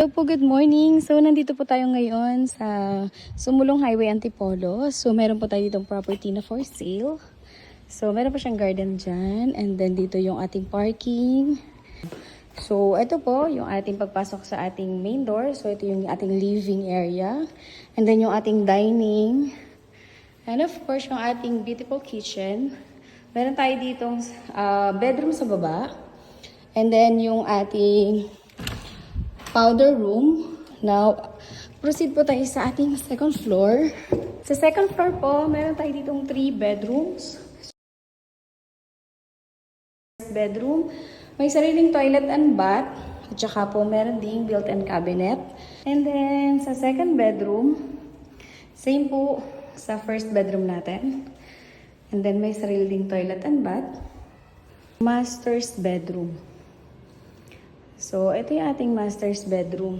Hello po, good morning. So, nandito po tayo ngayon sa Sumulong Highway, Antipolo. So, meron po tayo ditong property na for sale. So, meron po siyang garden dyan. And then, dito yung ating parking. So, ito po yung ating pagpasok sa ating main door. So, ito yung ating living area. And then, yung ating dining. And of course, yung ating beautiful kitchen. Meron tayo ditong bedroom sa baba. And then, yung ating powder room. Now, proceed po tayo sa ating second floor. Sa second floor po, meron tayo ditong 3 bedrooms. Bedroom, may sariling toilet and bath. At saka po, meron ding built-in cabinet. And then, sa second bedroom, same po sa first bedroom natin. And then, may sariling toilet and bath. Master's bedroom. So, ito yung ating master's bedroom.